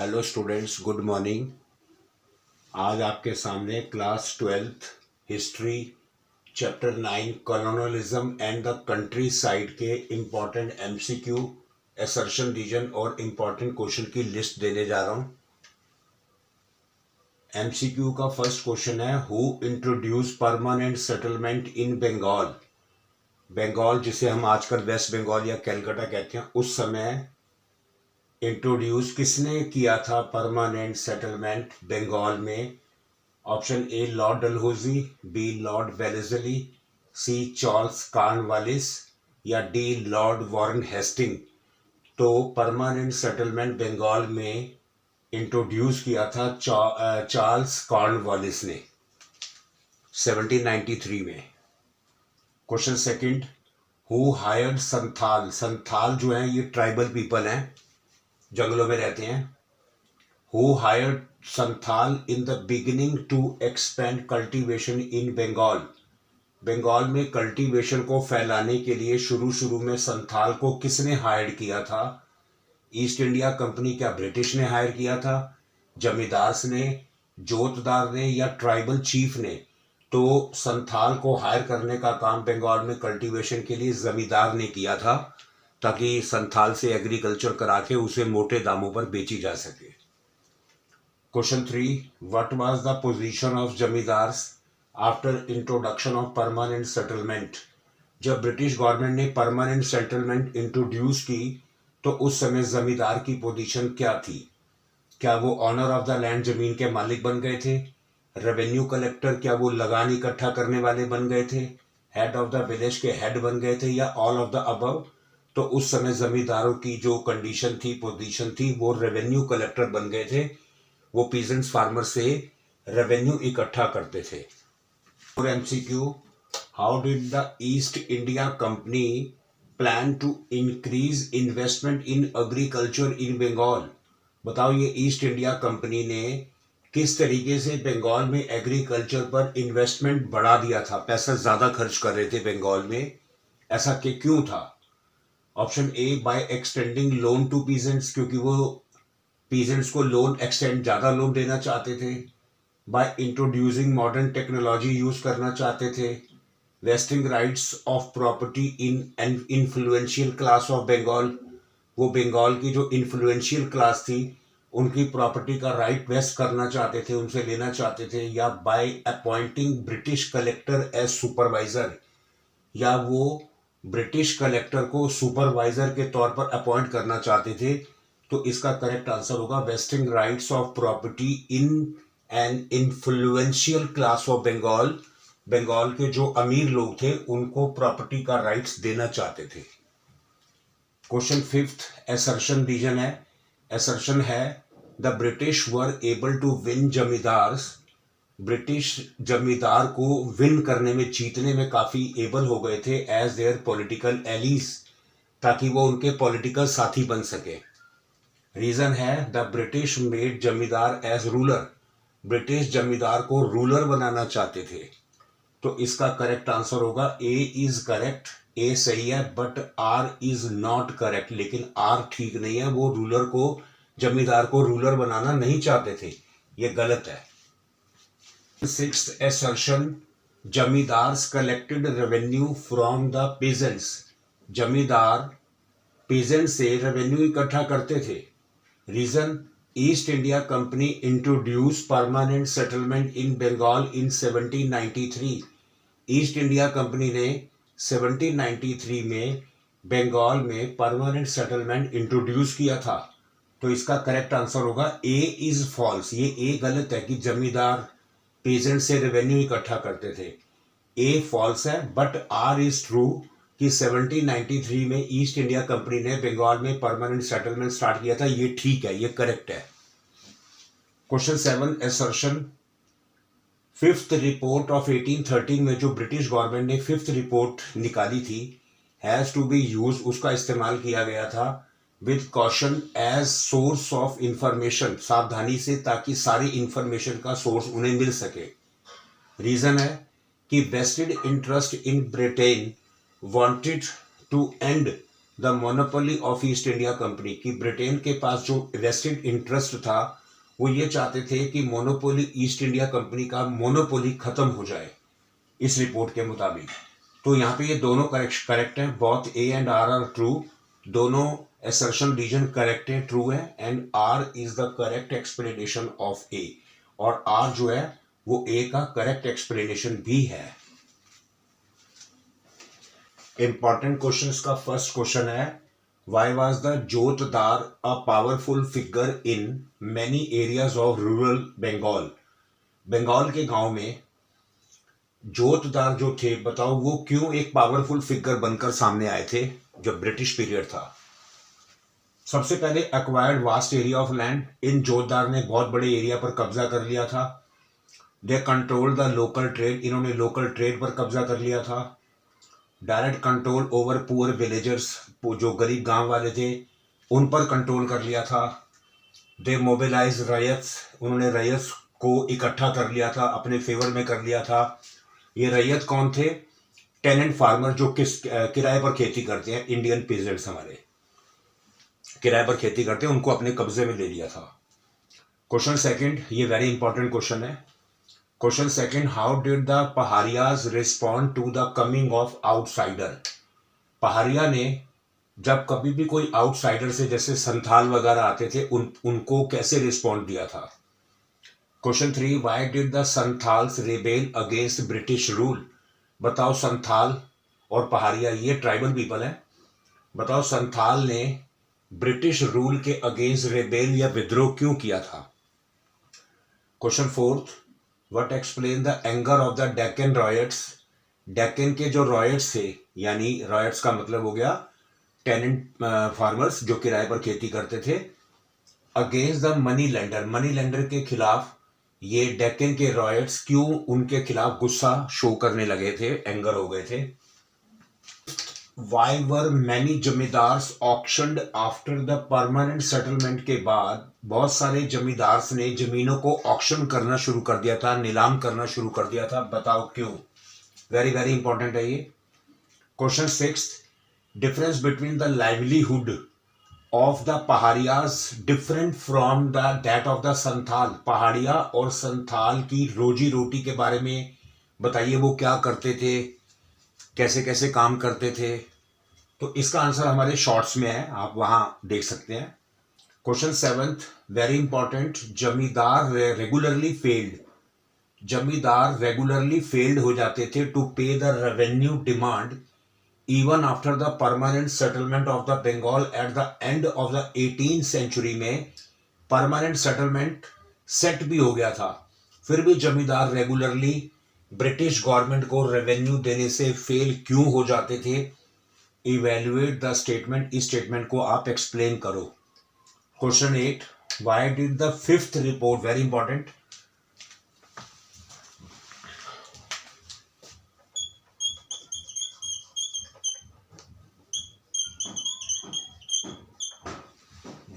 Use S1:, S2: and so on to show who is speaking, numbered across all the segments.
S1: Hello students, good morning. आज आपके सामने class 12th history chapter 9 colonialism and the countryside के important MCQ assertion reason और important question की list देने जा रहा हूँ। एमसीक्यू का फर्स्ट क्वेश्चन है, who introduce permanent settlement in Bengal. Bengal जिसे हम आजकल वेस्ट बंगाल या कलकत्ता कहते हैं, उस समय इंट्रोड्यूस किसने किया था परमानेंट सेटलमेंट बंगाल में? Option A Lord Dalhousie, B Lord Wellesley, C Charles Cornwallis या डी लॉर्ड वॉरेन हेस्टिंग। तो परमानेंट सेटलमेंट बंगाल में इंट्रोड्यूस किया था चार्ल्स कॉर्नवालिस ने 1793 में। Question second, who hired Santhal. Santhal जो है ये ट्राइबल पीपल हैं, जंगलों में रहते हैं। Who hired Santhal in the beginning to expand cultivation in Bengal. Bengal में कल्टीवेशन को फैलाने के लिए शुरू में संथाल को किसने हायर किया था? ईस्ट इंडिया कंपनी, क्या ब्रिटिश ने हायर किया था, जमींदार ने, जोतदार ने या ट्राइबल चीफ ने? तो संथाल को हायर करने का काम बंगाल में कल्टीवेशन के लिए जमींदार ने किया था, ताकि संथाल से एग्रीकल्चर करा के उसे मोटे दामों पर बेची जा सके। Question 3, what was the position of zamindars after introduction of permanent settlement. जब ब्रिटिश गवर्नमेंट ने परमानेंट सेटलमेंट इंट्रोड्यूस की तो उस समय जमींदार की पोजीशन क्या थी? क्या वो ऑनर ऑफ द लैंड, जमीन के मालिक बन गए थे? रेवेन्यू कलेक्टर, क्या वो लगान इकट्ठा करने वाले बन गए थे? हेड ऑफ द विलेज के हेड बन गए थे या ऑल ऑफ द अबव? तो उस समय जमींदारों की जो कंडीशन थी, पोजीशन थी, वो रेवेन्यू कलेक्टर बन गए थे। वो पीजेंट्स फार्मर से रेवेन्यू इकट्ठा करते थे। और MCQ, how did the East India Company plan to increase investment in agriculture in Bengal. बताओ, ये ईस्ट इंडिया कंपनी ने किस तरीके से बंगाल में एग्रीकल्चर पर इन्वेस्टमेंट बढ़ा दिया था, पैसा ज्यादा खर्च कर रहे थे बंगाल में, ऐसा क्यों था? Option A by extending loan to peasants, क्योंकि वो पीजेंट्स को लोन एक्सटेंड, ज्यादा लोन देना चाहते थे। By introducing modern technology use करना चाहते थे। Vesting rights of property in an influential class of Bengal, वो बंगाल की जो इन्फ्लुएंशियल क्लास थी उनकी प्रॉपर्टी का राइट वेस्ट करना चाहते थे, उनसे लेना चाहते थे। या by appointing British collector as supervisor, या वो ब्रिटिश कलेक्टर को सुपरवाइजर के तौर पर अपॉइंट करना चाहते थे। तो इसका करेक्ट आंसर होगा vesting rights of property in an influential class of Bengal. Bengal के जो अमीर लोग थे उनको प्रॉपर्टी का राइट्स देना चाहते थे। क्वेश्चन 5th असर्शन रीजन है। असर्शन है, the British were able to win zamindars. British zamindar को विन करने में, जीतने में काफी एबल हो गए थे एज देयर पॉलिटिकल एलीज, ताकि वो उनके पॉलिटिकल साथी बन सके। रीजन है, द ब्रिटिश मेड जमींदार एज रूलर। ब्रिटिश जमींदार को रूलर बनाना चाहते थे। तो इसका करेक्ट आंसर होगा ए इज करेक्ट। ए सही है but R is not correct, लेकिन आर ठीक नहीं है। वो रूलर को, जमींदार को रूलर बनाना नहीं चाहते थे, ये गलत है। 6th assertion, zamindars collected revenue from the peasants. Zamindar peasant से रेवेन्यू इकट्ठा करते थे। Reason, East India Company introduce permanent settlement in Bengal in 1793। East India Company ने 1793 में बंगाल में परमानेंट सेटलमेंट इंट्रोड्यूस किया था। तो इसका करेक्ट आंसर होगा ए इज फॉल्स। ये ए गलत है कि जमींदार पेजेंट से रेवेन्यू इकट्ठा करते थे। ए फॉल्स है बट आर इज ट्रू कि 1793 में ईस्ट इंडिया कंपनी ने बंगाल में परमानेंट सेटलमेंट स्टार्ट किया था। ये ठीक है, ये करेक्ट है। Question 7 assertion, 5th report of 1813 में जो ब्रिटिश गवर्नमेंट ने 5th रिपोर्ट निकाली थी, हैज टू बी यूज, उसका इस्तेमाल किया गया था with caution as source of information, सावधानी से, ताकि सारी इंफॉर्मेशन का सोर्स उन्हें मिल सके। रीजन है कि vested interest in Britain wanted to end the monopoly of East India Company, कि ब्रिटेन के पास जो वेस्टेड इंटरेस्ट था वो ये चाहते थे कि मोनोपोली ईस्ट इंडिया कंपनी का मोनोपोली खत्म हो जाए इस रिपोर्ट के मुताबिक। तो यहाँ पे ये दोनों करेक्ट हैं, both A and R R true, दोनों assertion रीजन करेक्ट है, ट्रू है, and R is the correct explanation of A, और आर जो है वो ए का करेक्ट एक्सप्लेनेशन भी है। इंपॉर्टेंट क्वेश्चन का फर्स्ट क्वेश्चन है, why was the jotedar a powerful figure in many areas of rural Bengal. Bengal के गांव में जोतदार जो थे, बताओ वो क्यों एक पावरफुल फिगर बनकर सामने आए थे जब ब्रिटिश पीरियड था। सबसे पहले acquired vast area of land, in jotedar ने बहुत बड़े एरिया पर कब्जा कर लिया था। They control the local trade, इन्होंने लोकल ट्रेड पर कब्जा कर लिया था। Direct control over poor villagers, जो गरीब गांव वाले थे उन पर कंट्रोल कर लिया था। दे मोबिलाइज रयत्स, उन्होंने रयत्स को इकट्ठा कर लिया था, अपने फेवर में कर लिया था। ये रैयत कौन थे? टेनेंट फार्मर, जो किराए पर खेती करते हैं, इंडियन पीजेंट्स हमारे किराए पर खेती करते हैं, उनको अपने कब्जे में ले लिया था। क्वेश्चन सेकंड, ये वेरी इंपॉर्टेंट क्वेश्चन है। Question second, how did the Paharias respond to the coming of outsider. Paharia ने जब कभी भी कोई आउटसाइडर से, जैसे संथाल वगैरह आते थे, उनको कैसे रिस्पॉन्ड दिया था। Question three, why did the Santhals rebel against British rule. बताओ संथाल और पहाड़िया ये ट्राइबल पीपल हैं, बताओ संथाल ने ब्रिटिश रूल के अगेंस्ट रेबेल या विद्रोह क्यों किया था। Question fourth, what explain the anger of the Deccan riots. Deccan के जो रॉयट्स थे, यानी रॉयट्स का मतलब हो गया टेनेंट फार्मर्स जो किराए पर खेती करते थे, against the money lender, money lender के खिलाफ ये डेक्कन के रॉयट्स क्यों उनके खिलाफ गुस्सा शो करने लगे थे, एंगर हो गए थे। Why were many zamindars auctioned after the permanent settlement के बाद बहुत सारे जमींदार्स ने जमीनों को ऑक्शन करना शुरू कर दिया था, नीलाम करना शुरू कर दिया था, बताओ क्यों। वेरी वेरी इंपॉर्टेंट है ये। Question six, difference between the livelihood of the Paharias different from the that of the Santhal. Paharia और संथाल की रोजी रोटी के बारे में बताइए, वो क्या करते थे, कैसे कैसे काम करते थे। तो इसका आंसर हमारे शॉर्ट्स में है, आप वहां देख सकते हैं। Question seventh, very important, zamindar regularly failed, zamindar regularly failed हो जाते थे to pay the revenue demand even after the permanent settlement of the Bengal at the end of the 18th century में परमानेंट सेटलमेंट सेट भी हो गया था, फिर भी जमींदार रेगुलरली ब्रिटिश गवर्नमेंट को रेवेन्यू देने से फेल क्यों हो जाते थे। इवेल्युएट द स्टेटमेंट, इस स्टेटमेंट को आप एक्सप्लेन करो। Question 8, why did the fifth report, very important,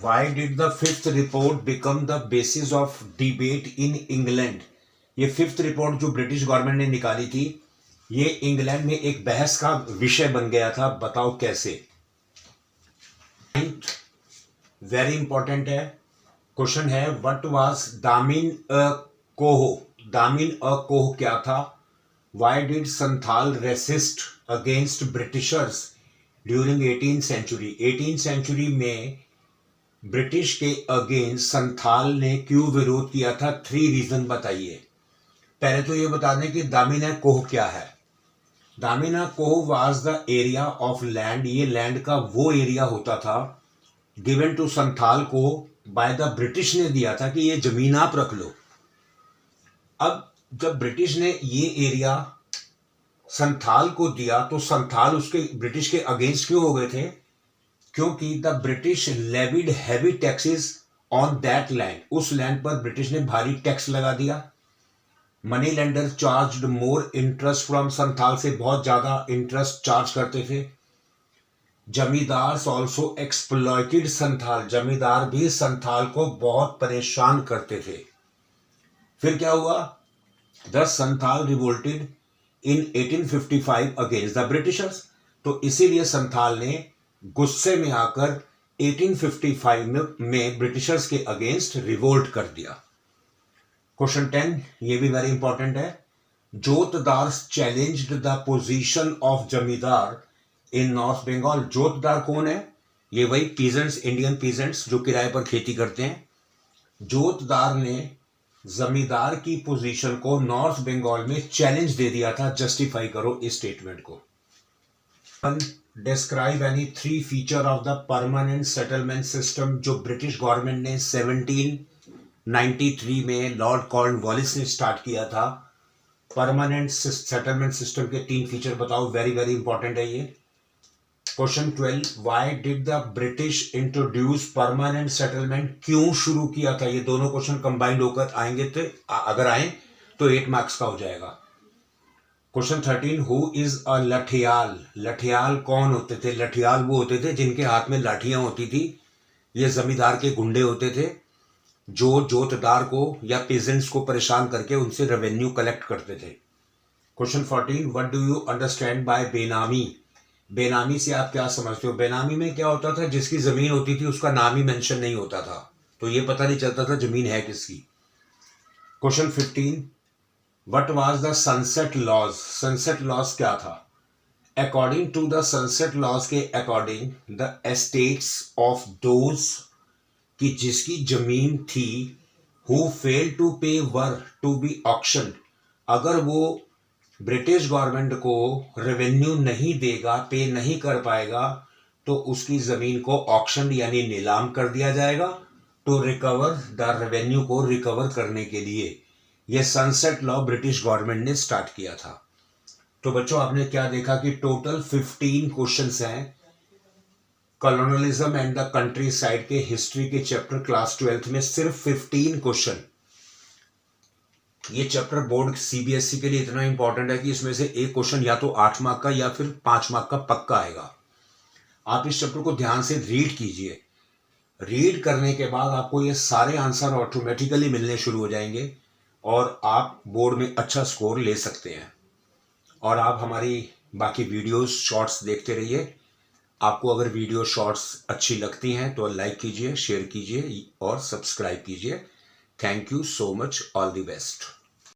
S1: why did the fifth report become the basis of debate in England. ये फिफ्थ रिपोर्ट जो ब्रिटिश गवर्नमेंट ने निकाली थी, ये इंग्लैंड में एक बहस का विषय बन गया था, बताओ कैसे। वेरी इंपॉर्टेंट है, क्वेश्चन है, व्हाट वाज दामिन अ कोह। दामिन अ कोह क्या था। Why did Santhal resist against Britishers during 18th century. 18th century में ब्रिटिश के अगेंस्ट संथाल ने क्यों विरोध किया था, 3 रीजन बताइए। पहले तो ये बता दें कि दामिना कोह क्या है। Damina Koh was the area of land, ये लैंड का वो एरिया होता था गिवन टू संथाल को बाय द ब्रिटिश ने दिया था कि ये जमीन आप रख लो। अब जब ब्रिटिश ने ये एरिया संथाल को दिया तो संथाल उसके ब्रिटिश के अगेंस्ट क्यों हो गए थे, क्योंकि the British levied heavy taxes on that land, उस लैंड पर ब्रिटिश ने भारी टैक्स लगा दिया। Money lender charged more interest from, Santhal से बहुत ज्यादा इंटरेस्ट चार्ज करते थे। जमींदार ऑल्सो एक्सप्लॉइटेड संथाल, जमींदार भी संथाल को बहुत परेशान करते थे। फिर क्या हुआ, the Santhal revolted in 1855 against the Britishers, तो इसीलिए संथाल ने गुस्से में आकर 1855 में ब्रिटिशर्स के अगेंस्ट रिवोल्ट कर दिया। क्वेश्चन 10, ये भी वेरी इंपॉर्टेंट है। जोतदार चैलेंज्ड द पोजीशन ऑफ जमींदार इन नॉर्थ बंगाल। जोतदार कौन है? ये वही पीजेंट्स, इंडियन पीजेंट्स जो किराए पर खेती करते हैं। जोतदार ने जमींदार की पोजीशन को नॉर्थ बंगाल में चैलेंज दे दिया था। जस्टिफाई करो इस स्टेटमेंट को। Describe any 3 feature of the permanent settlement system जो ब्रिटिश गवर्नमेंट ने 1793 में लॉर्ड कॉर्नवालिस ने स्टार्ट किया था। परमानेंट सेटलमेंट सिस्टम के 3 फीचर बताओ, वेरी वेरी इंपॉर्टेंट है ये। Question 12, why did the British introduce permanent settlement. क्यों शुरू किया था? ये दोनों क्वेश्चन कंबाइंड होकर आएंगे, तो अगर आए तो 8 मार्क्स का हो जाएगा। Question 13, who is a lathiyal. Lathiyal कौन होते थे? लठियाल वो होते थे जिनके हाथ में लाठियां होती थी। ये जमींदार के गुंडे होते थे जो जोतदार को या पेजेंट्स को परेशान करके उनसे रेवेन्यू कलेक्ट करते थे। Question 14, what do you understand by बेनामी। बेनामी से आप क्या समझते हो? बेनामी में क्या होता था? जिसकी जमीन होती थी उसका नाम ही मेंशन नहीं होता था, तो ये पता नहीं चलता था जमीन है किसकी। Question 15, what was the sunset laws. Sunset laws क्या था? According to the sunset laws के according the estates of those कि जिसकी जमीन थी हु फेल टू पे वर टू बी ऑक्शन। अगर वो ब्रिटिश गवर्नमेंट को रेवेन्यू नहीं देगा, पे नहीं कर पाएगा, तो उसकी जमीन को ऑक्शन यानी नीलाम कर दिया जाएगा टू रिकवर द रेवेन्यू को रिकवर करने के लिए। यह सनसेट लॉ ब्रिटिश गवर्नमेंट ने स्टार्ट किया था। तो बच्चों आपने क्या देखा कि टोटल 15 क्वेश्चंस हैं colonialism and the countryside के हिस्ट्री के चैप्टर क्लास 12th में। सिर्फ 15 क्वेश्चन। ये चैप्टर बोर्ड सीबीएसई के लिए इतना इंपॉर्टेंट है कि इसमें से एक क्वेश्चन या तो 8 मार्क का या फिर 5 मार्क का पक्का आएगा। आप इस चैप्टर को ध्यान से रीड कीजिए। रीड करने के बाद आपको ये सारे आंसर ऑटोमेटिकली मिलने शुरू हो जाएंगे और आप बोर्ड में अच्छा स्कोर ले सकते हैं। और आप हमारी बाकी वीडियोस शॉर्ट्स देखते रहिए। आपको अगर वीडियो शॉर्ट्स अच्छी लगती हैं तो लाइक कीजिए, शेयर कीजिए और सब्सक्राइब कीजिए। Thank you so much, all the best.